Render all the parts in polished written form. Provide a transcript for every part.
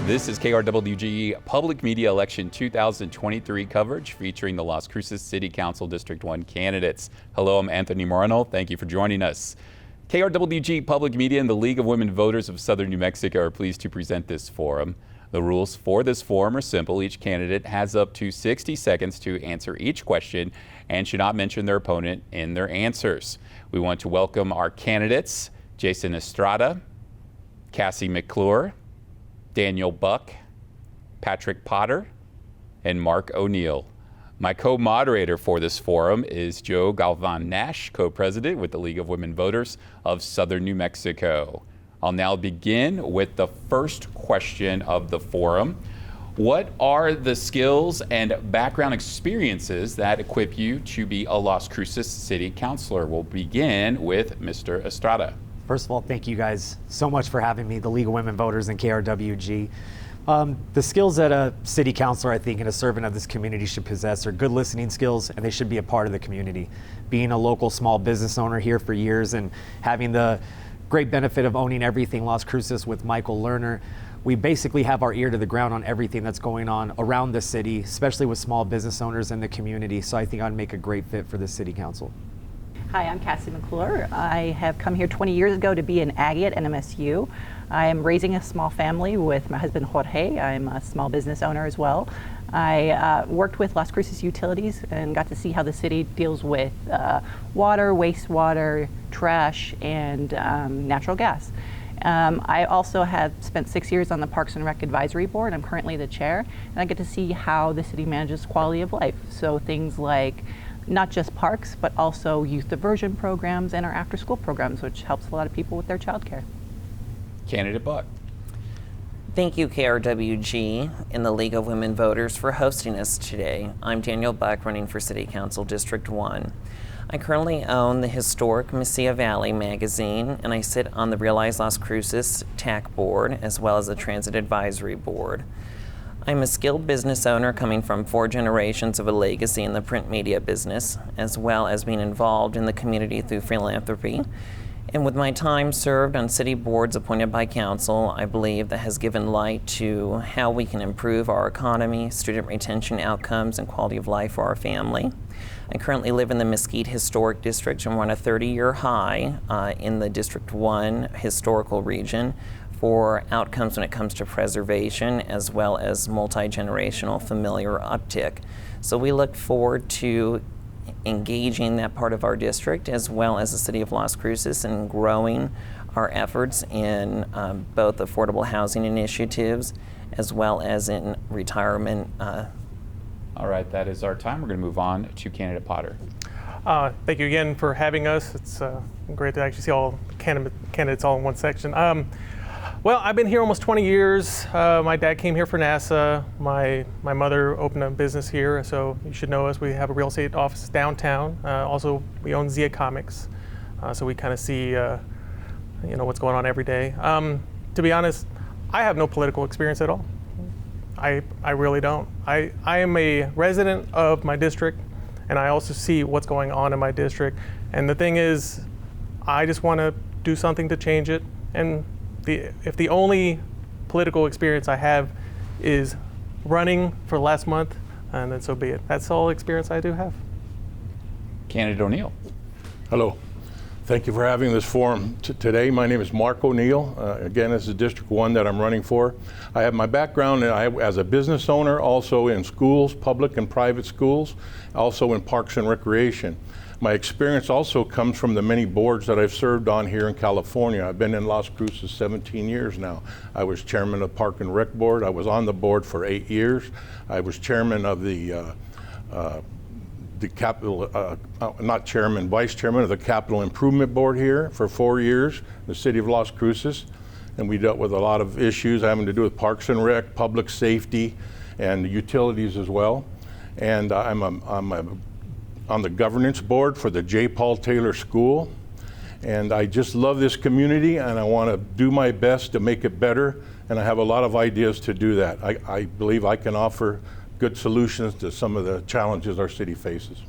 This is KRWG Public Media Election 2023 coverage featuring the Las Cruces City Council District 1 candidates. Hello, I'm Anthony Moreno. Thank you for joining us. KRWG Public Media and the League of Women Voters of Southern New Mexico are pleased to present this forum. The rules for this forum are simple. Each candidate has up to 60 seconds to answer each question and should not mention their opponent in their answers. We want to welcome our candidates, Jason Estrada, Cassie McClure, Daniel Buck, Patrick Potter, and Mark O'Neill. My co-moderator for this forum is Joe Galvan-Nash, co-president with the League of Women Voters of Southern New Mexico. I'll now begin with the first question of the forum. What are the skills and background experiences that equip you to be a Las Cruces City Councilor? We'll begin with Mr. Estrada. First of all, thank you guys so much for having me, the League of Women Voters and KRWG. The skills that a city councilor, I think, and a servant of this community should possess are good listening skills, and they should be a part of the community. Being a local small business owner here for years and having the great benefit of owning everything Las Cruces with Michael Lerner, we basically have our ear to the ground on everything that's going on around the city, especially with small business owners in the community. So I think I'd make a great fit for the city council. Hi, I'm Cassie McClure. I have come here 20 years ago to be an Aggie at NMSU. I am raising a small family with my husband Jorge. I'm a small business owner as well. I worked with Las Cruces Utilities and got to see how the city deals with water, wastewater, trash, and natural gas. I also have spent 6 years on the Parks and Rec Advisory Board. I'm currently the chair, and I get to see how the city manages quality of life. So things like not just parks, but also youth diversion programs and our after-school programs, which helps a lot of people with their childcare. Candidate Buck. Thank you, KRWG and the League of Women Voters for hosting us today. I'm Daniel Buck, running for City Council District 1. I currently own the historic Mesilla Valley magazine, and I sit on the Realize Las Cruces TAC board, as well as the Transit Advisory Board. I'm a skilled business owner coming from 4 generations of a legacy in the print media business, as well as being involved in the community through philanthropy. And with my time served on city boards appointed by council, I believe that has given light to how we can improve our economy, student retention outcomes, and quality of life for our family. I currently live in the Mesquite Historic District and run a 30-year high in the District 1 historical region for outcomes when it comes to preservation, as well as multi-generational familiar uptick. So we look forward to engaging that part of our district, as well as the City of Las Cruces, and growing our efforts in both affordable housing initiatives, as well as in retirement. All right, that is our time. We're going to move on to Candidate Potter. Thank you again for having us. It's great to actually see all candidates all in one section. Well, I've been here almost 20 years. My dad came here for NASA. My mother opened a business here, so you should know us. We have a real estate office downtown. Also, we own Zia Comics, so we kind of see what's going on every day. To be honest, I have no political experience at all. I really don't. I am a resident of my district, and I also see what's going on in my district. And the thing is, I just want to do something to change it. And if the only political experience I have is running for last month, and then so be it. That's all experience I do have. Candidate O'Neill. Hello. Thank you for having this forum today. My name is Mark O'Neill. Again, this is District 1 that I'm running for. I have my background as a business owner, also in schools, public and private schools, also in parks and recreation. My experience also comes from the many boards that I've served on here in California. I've been in Las Cruces 17 years now. I was chairman of the Park and Rec Board. I was on the board for 8 years. I was chairman of the capital, not chairman, vice chairman of the Capital Improvement Board here for 4 years, the City of Las Cruces. And we dealt with a lot of issues having to do with Parks and Rec, public safety, and utilities as well. And I'm on the governance board for the J. Paul Taylor School. And I just love this community, and I want to do my best to make it better. And I have a lot of ideas to do that. I believe I can offer good solutions to some of the challenges our city faces.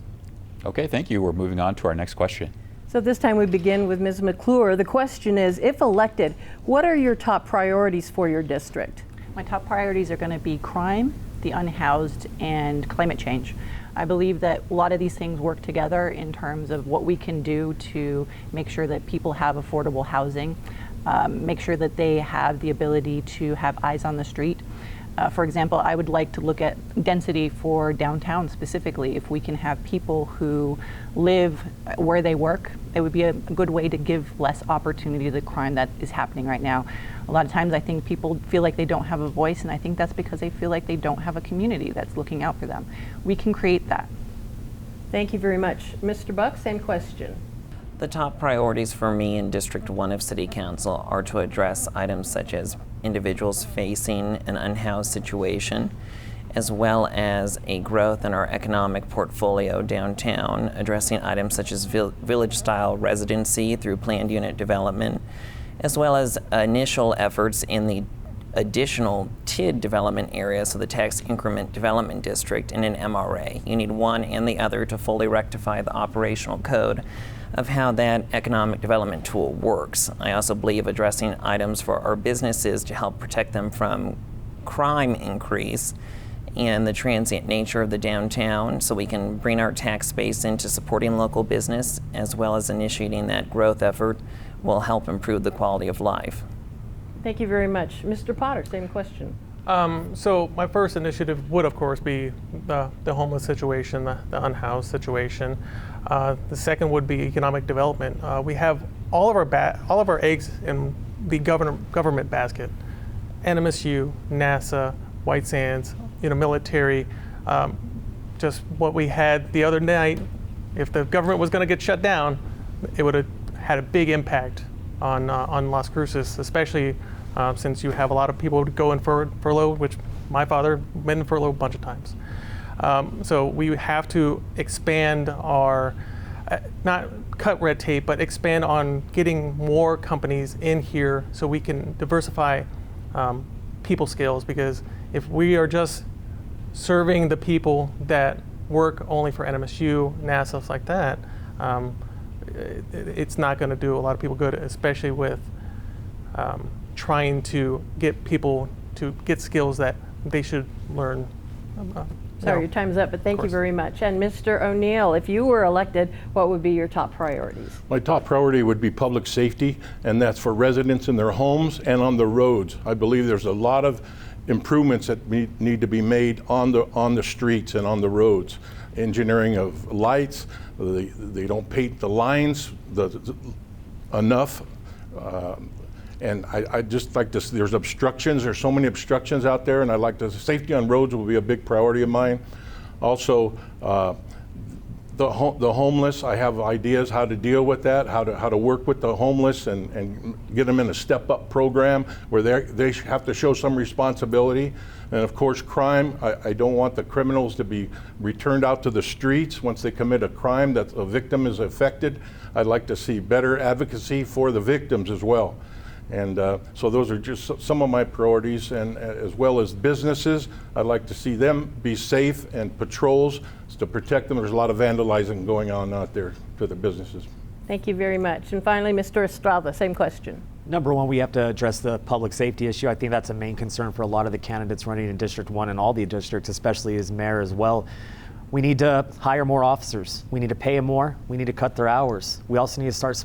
Okay, thank you. We're moving on to our next question. So this time we begin with Ms. McClure. The question is, if elected, what are your top priorities for your district? My top priorities are going to be crime, the unhoused, and climate change. I believe that a lot of these things work together in terms of what we can do to make sure that people have affordable housing, make sure that they have the ability to have eyes on the street. For example, I would like to look at density for downtown specifically. If we can have people who live where they work, it would be a good way to give less opportunity to the crime that is happening right now. A lot of times I think people feel like they don't have a voice, and I think that's because they feel like they don't have a community that's looking out for them. We can create that. Thank you very much. Mr. Buck, same question. The top priorities for me in District 1 of City Council are to address items such as individuals facing an unhoused situation, as well as a growth in our economic portfolio downtown, addressing items such as village-style residency through planned unit development, as well as initial efforts in the additional TID development area, so the tax increment development district, in an MRA. You need one and the other to fully rectify the operational code of how that economic development tool works. I also believe addressing items for our businesses to help protect them from crime increase and the transient nature of the downtown, so we can bring our tax base into supporting local business, as well as initiating that growth effort will help improve the quality of life. Thank you very much. Mr. Potter, same question. So my first initiative would, of course, be the homeless situation, the unhoused situation. The second would be economic development. We have all of our eggs in the government basket: NMSU, NASA, White Sands, military. Just what we had the other night. If the government was going to get shut down, it would have had a big impact on Las Cruces, especially since you have a lot of people who go in furlough, which my father went in furlough a bunch of times. So we have to expand our, not cut red tape, but expand on getting more companies in here so we can diversify people skills, because if we are just serving the people that work only for NMSU, NASA, stuff like that, it's not going to do a lot of people good, especially with trying to get people to get skills that they should learn. Sorry, your time's up, but thank you very much. And Mr. O'Neill, if you were elected, what would be your top priorities? My top priority would be public safety, and that's for residents in their homes and on the roads. I believe there's a lot of improvements that need to be made on the streets and on the roads. Engineering of lights, they don't paint the lines enough. And I just like this, there's obstructions, there's so many obstructions out there, and safety on roads will be a big priority of mine. Also, the homeless, I have ideas how to deal with that, how to work with the homeless and get them in a step-up program where they have to show some responsibility. And of course, crime, I don't want the criminals to be returned out to the streets once they commit a crime that a victim is affected. I'd like to see better advocacy for the victims as well. And so those are just some of my priorities, and as well as businesses, I'd like to see them be safe, and patrols to protect them. There's a lot of vandalizing going on out there to the businesses. Thank you very much. And finally, Mr. Estrada, same question. Number one, we have to address the public safety issue. I think that's a main concern for a lot of the candidates running in District 1 and all the districts, especially as mayor as well. We need to hire more officers. We need to pay them more. We need to cut their hours. We also need to start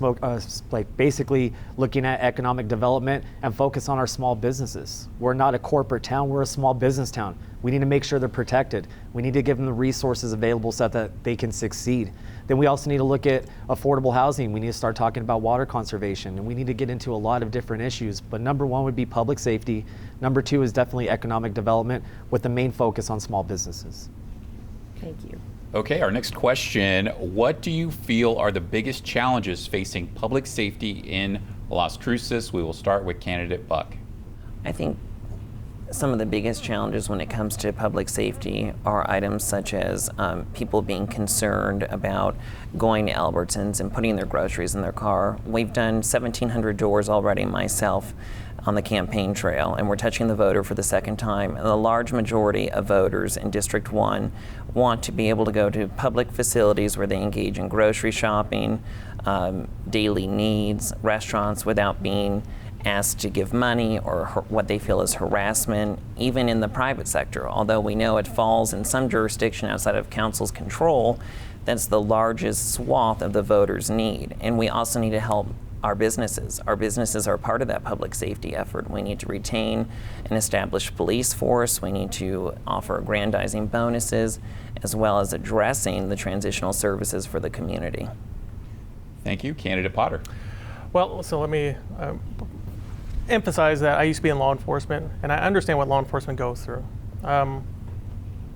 basically looking at economic development and focus on our small businesses. We're not a corporate town, we're a small business town. We need to make sure they're protected. We need to give them the resources available so that they can succeed. Then we also need to look at affordable housing. We need to start talking about water conservation, and we need to get into a lot of different issues. But number one would be public safety. Number two is definitely economic development with the main focus on small businesses. Thank you. Okay, our next question. What do you feel are the biggest challenges facing public safety in Las Cruces? We will start with candidate Buck. I think some of the biggest challenges when it comes to public safety are items such as people being concerned about going to Albertsons and putting their groceries in their car. We've done 1,700 doors already myself on the campaign trail, and we're touching the voter for the second time. And the large majority of voters in District 1 want to be able to go to public facilities where they engage in grocery shopping, daily needs, restaurants, without being asked to give money or what they feel is harassment, even in the private sector. Although we know it falls in some jurisdiction outside of council's control, that's the largest swath of the voters' need. And we also need to help our businesses. Our businesses are part of that public safety effort. We need to retain an established police force. We need to offer aggrandizing bonuses, as well as addressing the transitional services for the community. Thank you. Candidate Potter. Well, so let me emphasize that I used to be in law enforcement, and I understand what law enforcement goes through.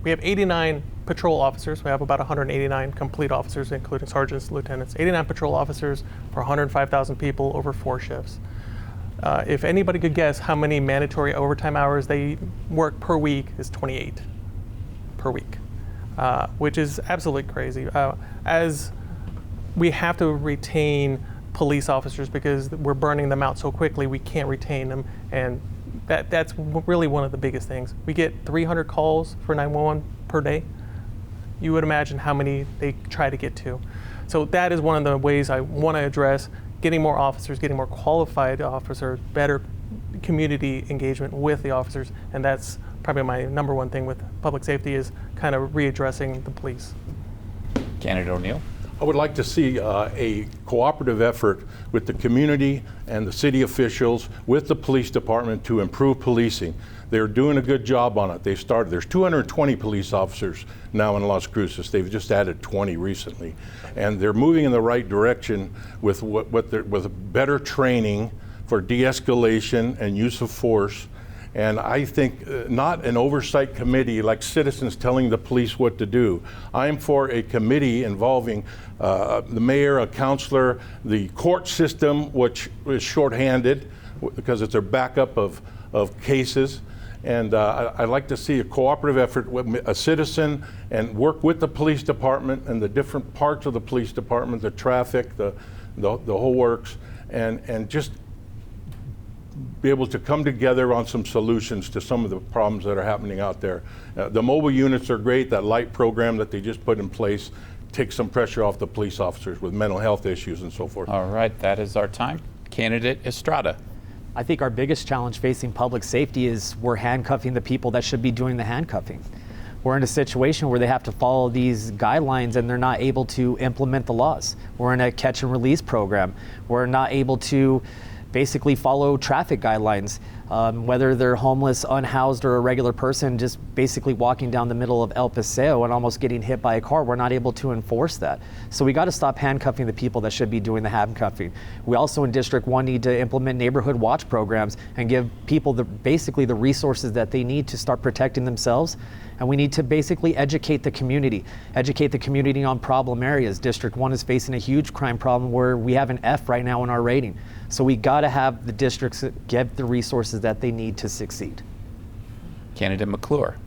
We have 89 patrol officers. We have about 189 complete officers, including sergeants, lieutenants. 89 patrol officers for 105,000 people over 4 shifts. If anybody could guess how many mandatory overtime hours they work per week, is 28 per week, which is absolutely crazy. As we have to retain police officers because we're burning them out so quickly, we can't retain them, and that's really one of the biggest things. We get 300 calls for 911 per day. You would imagine how many they try to get to. So that is one of the ways I want to address getting more officers, getting more qualified officers, better community engagement with the officers, and that's probably my number one thing with public safety, is kind of readdressing the police. Candidate O'Neill. I would like to see a cooperative effort with the community and the city officials with the police department to improve policing. They're doing a good job on it. They've started. There's 220 police officers now in Las Cruces. They've just added 20 recently, and they're moving in the right direction with with better training for de-escalation and use of force. And I think not an oversight committee like citizens telling the police what to do. I'm for a committee involving the mayor, a councilor, the court system, which is shorthanded because it's a backup of cases. And I'd like to see a cooperative effort with a citizen and work with the police department and the different parts of the police department, the traffic, the whole works, and just be able to come together on some solutions to some of the problems that are happening out there. The mobile units are great. That light program that they just put in place takes some pressure off the police officers with mental health issues and so forth. All right, that is our time. Candidate Estrada. I think our biggest challenge facing public safety is we're handcuffing the people that should be doing the handcuffing. We're in a situation where they have to follow these guidelines and they're not able to implement the laws. We're in a catch and release program. We're not able to basically follow traffic guidelines, whether they're homeless, unhoused, or a regular person just basically walking down the middle of El Paseo and almost getting hit by a car. We're not able to enforce that. So we got to stop handcuffing the people that should be doing the handcuffing. We also in District 1 need to implement neighborhood watch programs and give people basically the resources that they need to start protecting themselves. And we need to basically educate the community on problem areas. District 1 is facing a huge crime problem where we have an F right now in our rating. So we got to have the districts get the resources that they need to succeed. Candidate McClure.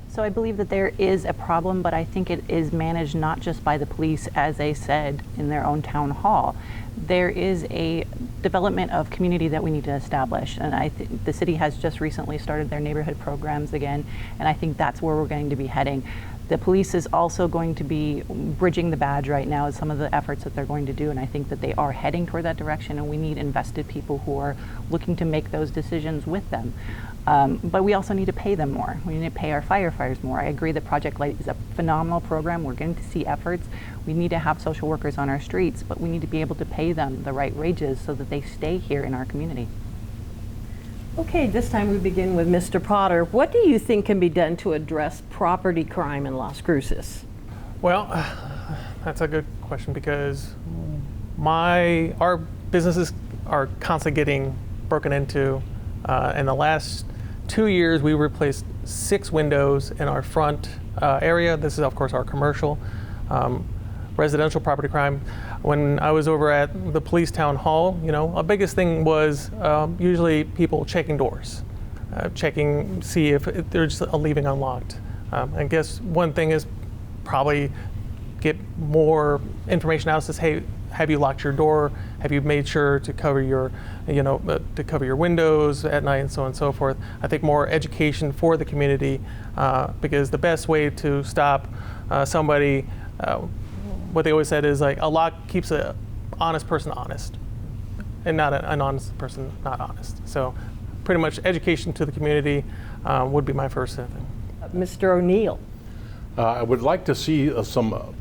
So I believe that there is a problem, but I think it is managed not just by the police, as they said in their own town hall. There is a development of community that we need to establish, and I think the city has just recently started their neighborhood programs again, and I think that's where we're going to be heading. The police is also going to be bridging the badge right now, some of the efforts that they're going to do, and I think that they are heading toward that direction, and we need invested people who are looking to make those decisions with them. But we also need to pay them more. We need to pay our firefighters more. I agree that Project Light is a phenomenal program. We're going to see efforts. We need to have social workers on our streets, but we need to be able to pay them the right wages so that they stay here in our community. Okay, this time we begin with Mr. Potter. What do you think can be done to address property crime in Las Cruces? Well, that's a good question because our businesses are constantly getting broken into. In the last 2 years, we replaced 6 windows in our front area. This is, of course, our commercial. Residential property crime. When I was over at the police town hall, a biggest thing was usually people checking doors, see if they're just leaving unlocked. I guess one thing is probably get more information out. Says, hey, have you locked your door? Have you made sure to cover your, to cover your windows at night and so on and so forth? I think more education for the community, because the best way to stop somebody. What they always said is like a lock keeps an honest person honest. and not an honest person not honest. So pretty much education to the community would be my first thing. Mr. O'Neill. I would like to see some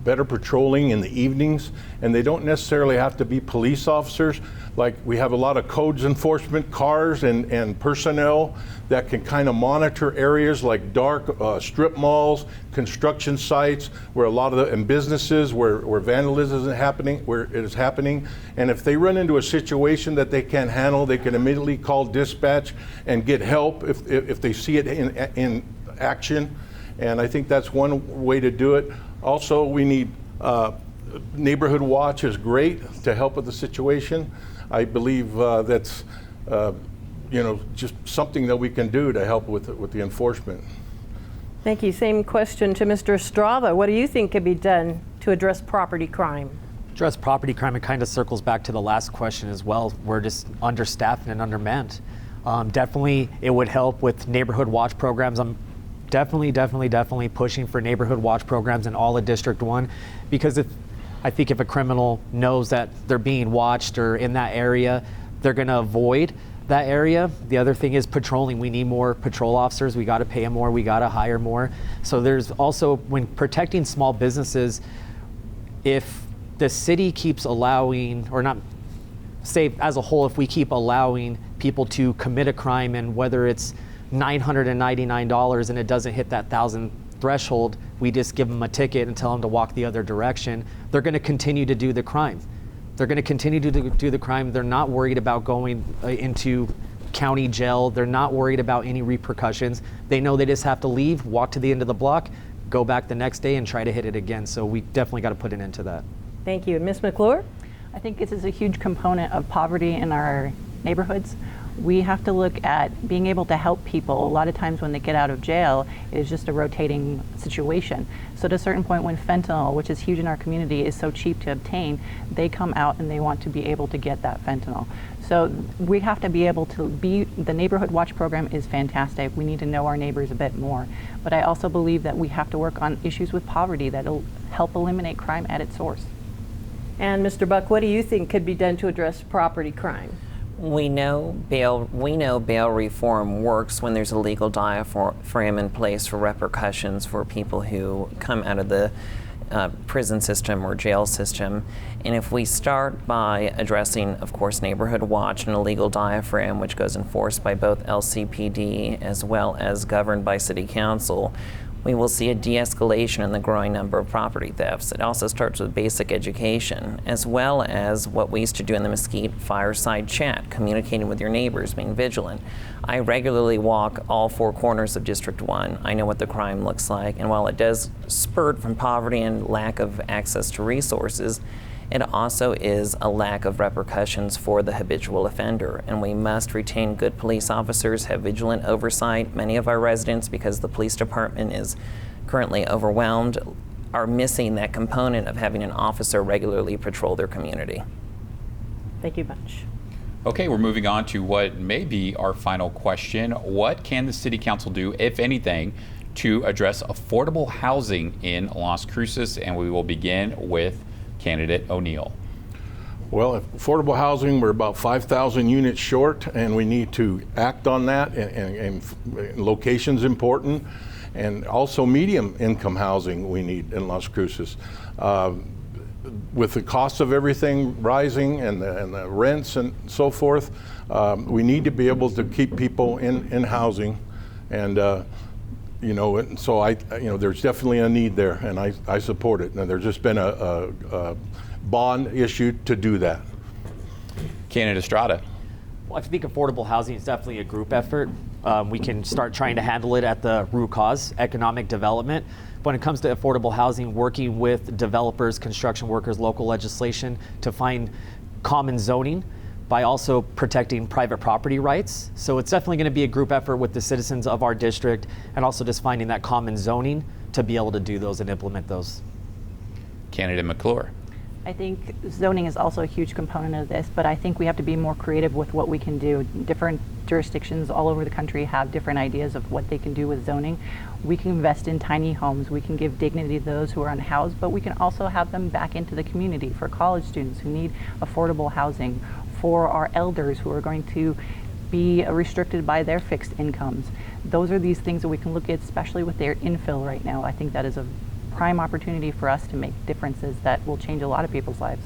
better patrolling in the evenings, and they don't necessarily have to be police officers. Like, we have a lot of codes enforcement cars and personnel that can kind of monitor areas like dark strip malls, construction sites, where a lot of and businesses where vandalism is happening. And if they run into a situation that they can't handle, they can immediately call dispatch and get help if they see it in action. And I think that's one way to do it. Also, we need neighborhood watch is great to help with the situation. I believe that's just something that we can do to help with the enforcement. Thank you. Same question to Mr. Estrada. What do you think can be done to address property crime? Address property crime, it kind of circles back to the last question as well. We're just understaffed and undermanned. Definitely, it would help with neighborhood watch programs. I'm definitely pushing for neighborhood watch programs in all of District 1, because I think if a criminal knows that they're being watched or in that area, they're going to avoid that area. The other thing is patrolling. We need more patrol officers. We got to pay them more. We got to hire more. So there's also, when protecting small businesses, if the city keeps allowing, or not, say as a whole, if we keep allowing people to commit a crime, and whether it's $999 and it doesn't hit that 1,000 threshold, we just give them a ticket and tell them to walk the other direction, they're going to continue to do the crime. They're going to continue to do the crime. They're not worried about going into county jail. They're not worried about any repercussions. They know they just have to leave, walk to the end of the block, go back the next day and try to hit it again. So we definitely got to put an end to that. Thank you. Ms. McClure? I think this is a huge component of poverty in our neighborhoods. We have to look at being able to help people. A lot of times when they get out of jail, it is just a rotating situation. So at a certain point, when fentanyl, which is huge in our community, is so cheap to obtain, they come out and they want to be able to get that fentanyl. So we have to be able to the neighborhood watch program is fantastic. We need to know our neighbors a bit more. But I also believe that we have to work on issues with poverty that'll help eliminate crime at its source. And Mr. Buck, what do you think could be done to address property crime? We know bail reform works when there's a legal diaphragm in place for repercussions for people who come out of the prison system or jail system. And if we start by addressing, of course, neighborhood watch and a legal diaphragm, which goes enforced by both LCPD as well as governed by City Council, we will see a de-escalation in the growing number of property thefts. It also starts with basic education, as well as what we used to do in the Mesquite fireside chat, communicating with your neighbors, being vigilant. I regularly walk all four corners of District 1. I know what the crime looks like, and while it does spurt from poverty and lack of access to resources, it also is a lack of repercussions for the habitual offender, and we must retain good police officers, have vigilant oversight. Many of our residents, because the police department is currently overwhelmed, are missing that component of having an officer regularly patrol their community. Thank you much. Okay, we're moving on to what may be our final question. What can the City Council do, if anything, to address affordable housing in Las Cruces? And we will begin with candidate O'Neill. Well, affordable housing, we're about 5,000 units short, and we need to act on that, and location's important. And also medium income housing we need in Las Cruces. With the cost of everything rising and the rents and so forth, we need to be able to keep people in housing. And so there's definitely a need there, and I support it. And there's just been a bond issued to do that. Candidate Estrada. Well, I think affordable housing is definitely a group effort. We can start trying to handle it at the root cause, economic development. When it comes to affordable housing, working with developers, construction workers, local legislation to find common zoning by also protecting private property rights. So it's definitely going to be a group effort with the citizens of our district, and also just finding that common zoning to be able to do those and implement those. Candidate McClure. I think zoning is also a huge component of this, but I think we have to be more creative with what we can do. Different jurisdictions all over the country have different ideas of what they can do with zoning. We can invest in tiny homes. We can give dignity to those who are unhoused, but we can also have them back into the community for college students who need affordable housing, for our elders who are going to be restricted by their fixed incomes. Those are these things that we can look at, especially with their infill right now. I think that is a prime opportunity for us to make differences that will change a lot of people's lives.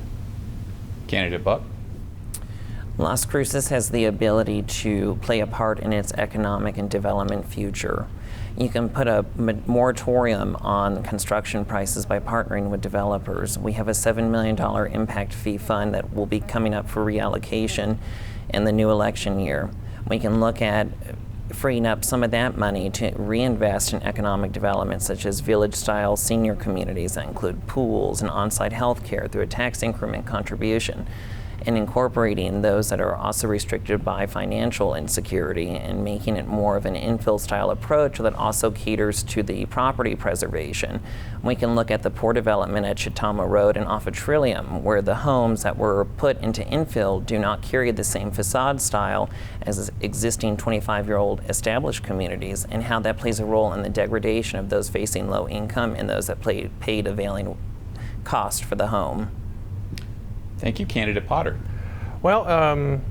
Candidate Buck. Las Cruces has the ability to play a part in its economic and development future. You can put a moratorium on construction prices by partnering with developers. We have a $7 million impact fee fund that will be coming up for reallocation in the new election year. We can look at freeing up some of that money to reinvest in economic development, such as village-style senior communities that include pools and on-site health care through a tax increment contribution, and incorporating those that are also restricted by financial insecurity and making it more of an infill style approach that also caters to the property preservation. We can look at the poor development at Chitama Road and off of Trillium, where the homes that were put into infill do not carry the same facade style as existing 25-year-old established communities, and how that plays a role in the degradation of those facing low income and those that paid availing cost for the home. Thank you, Candidate Potter. Well,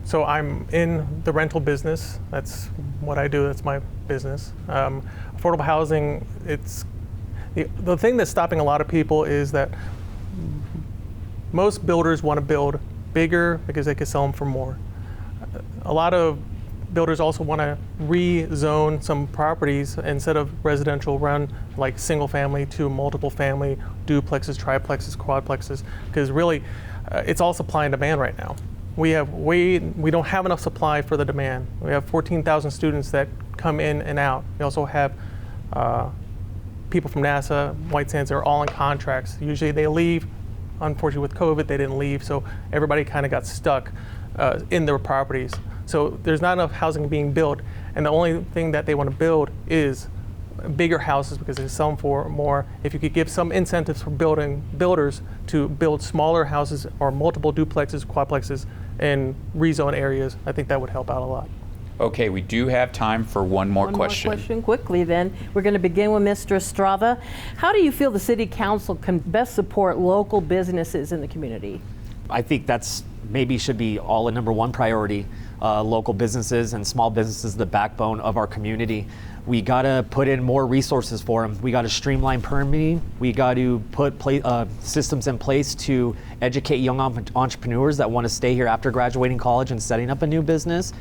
so I'm in the rental business. That's what I do. That's my business. Affordable housing, it's the thing that's stopping a lot of people is that most builders want to build bigger because they can sell them for more. A lot of builders also want to rezone some properties instead of residential, run like single family to multiple family, duplexes, triplexes, quadplexes, because really it's all supply and demand right now. We don't have enough supply for the demand. We have 14,000 students that come in and out. We also have people from NASA, White Sands, they're all in contracts. Usually they leave. Unfortunately with COVID, they didn't leave, so everybody kind of got stuck in their properties. So there's not enough housing being built, and the only thing that they want to build is bigger houses because they sell them for more. If you could give some incentives for builders to build smaller houses or multiple duplexes, quadplexes in rezone areas, I think that would help out a lot. Okay, we do have time for one more question. One more question quickly then. We're going to begin with Mr. Estrada. How do you feel the City Council can best support local businesses in the community? I think that's maybe should be all a number one priority. Local businesses and small businesses, the backbone of our community. We got to put in more resources for them. We got to streamline permitting. We got to put systems in place to educate young entrepreneurs that want to stay here after graduating college and setting up a new business.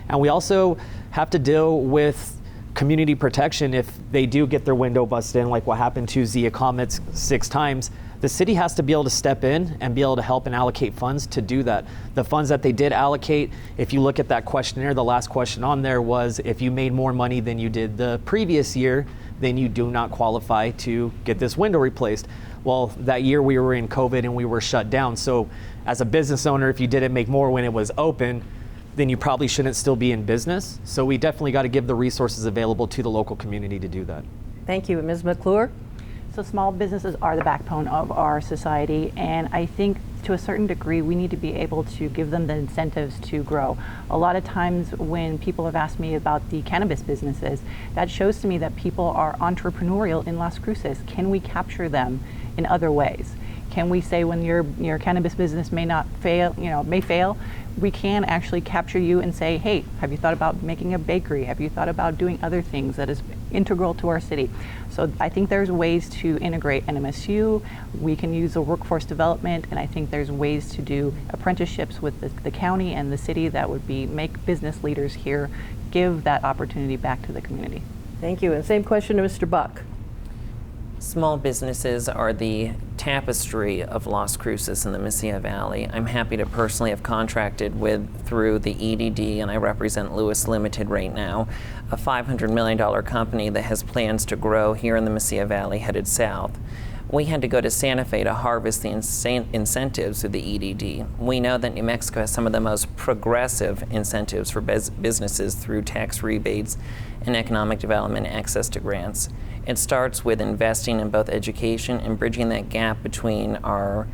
And we also have to deal with community protection if they do get their window busted in, like what happened to Zia Comets 6 times. The city has to be able to step in and be able to help and allocate funds to do that. The funds that they did allocate, if you look at that questionnaire, the last question on there was if you made more money than you did the previous year, then you do not qualify to get this window replaced. Well, that year we were in COVID and we were shut down. So as a business owner, if you didn't make more when it was open, then you probably shouldn't still be in business. So we definitely got to give the resources available to the local community to do that. Thank you. Ms. McClure? So small businesses are the backbone of our society, and I think to a certain degree we need to be able to give them the incentives to grow. A lot of times when people have asked me about the cannabis businesses, that shows to me that people are entrepreneurial in Las Cruces. Can we capture them in other ways? Can we say when your cannabis business may fail, we can actually capture you and say, hey, have you thought about making a bakery? Have you thought about doing other things that is integral to our city? So I think there's ways to integrate NMSU. We can use the workforce development, and I think there's ways to do apprenticeships with the county and the city that would make business leaders here give that opportunity back to the community. Thank you. And same question to Mr. Buck. Small businesses are the tapestry of Las Cruces in the Mesilla Valley. I'm happy to personally have contracted through the EDD, and I represent Lewis Limited right now, a $500 million company that has plans to grow here in the Mesilla Valley headed south. We had to go to Santa Fe to harvest the incentives through the EDD. We know that New Mexico has some of the most progressive incentives for businesses through tax rebates and economic development access to grants. It starts with investing in both education and bridging that gap between our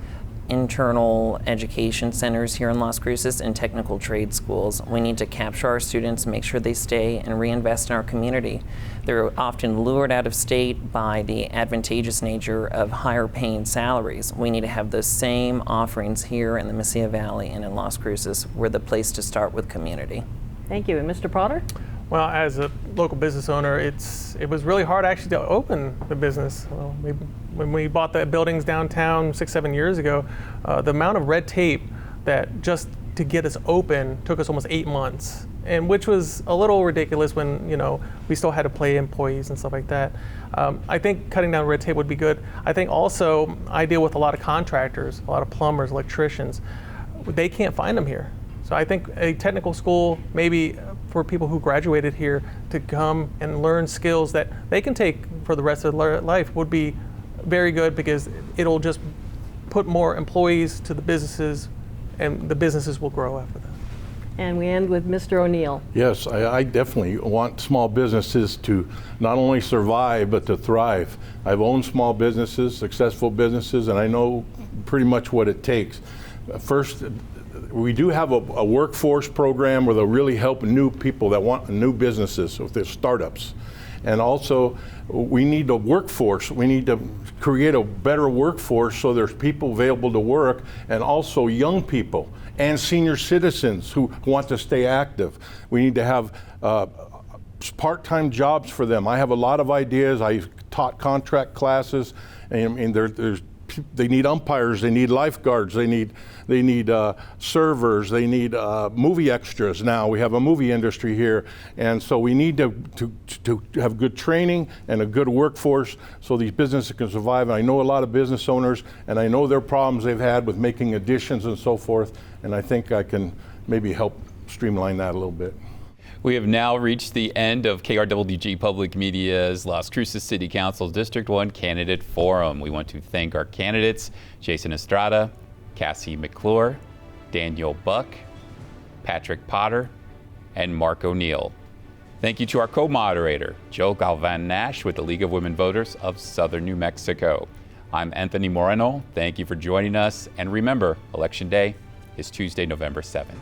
internal education centers here in Las Cruces and technical trade schools. We need to capture our students, make sure they stay, and reinvest in our community. They're often lured out of state by the advantageous nature of higher paying salaries. We need to have those same offerings here in the Mesilla Valley and in Las Cruces. We're the place to start with community. Thank you. And Mr. Potter? Well, as a local business owner, it was really hard actually to open the business. When we bought the buildings downtown 6-7 years ago, the amount of red tape that just to get us open took us almost 8 months, and which was a little ridiculous when we still had to pay employees and stuff like that. I think cutting down red tape would be good. I think also I deal with a lot of contractors, a lot of plumbers, electricians. They can't find them here. So I think a technical school, maybe for people who graduated here to come and learn skills that they can take for the rest of their life would be very good, because it'll just put more employees to the businesses, and the businesses will grow after that. And we end with Mr. O'Neill. Yes, I definitely want small businesses to not only survive, but to thrive. I've owned small businesses, successful businesses, and I know pretty much what it takes. First, we do have a workforce program where they'll really help new people that want new businesses with their startups. And also, we need a workforce. We need to create a better workforce so there's people available to work, and also young people and senior citizens who want to stay active. We need to have part-time jobs for them. I have a lot of ideas. I taught contract classes, and they need umpires, they need lifeguards, they need servers, they need movie extras. Now we have a movie industry here, and so we need to have good training and a good workforce so these businesses can survive. And I know a lot of business owners, and I know their problems they've had with making additions and so forth, and I think I can maybe help streamline that a little bit. We have now reached the end of KRWG Public Media's Las Cruces City Council District 1 Candidate Forum. We want to thank our candidates, Jason Estrada, Cassie McClure, Daniel Buck, Patrick Potter, and Mark O'Neill. Thank you to our co-moderator, Joe Galvan-Nash with the League of Women Voters of Southern New Mexico. I'm Anthony Moreno. Thank you for joining us. And remember, Election Day is Tuesday, November 7th.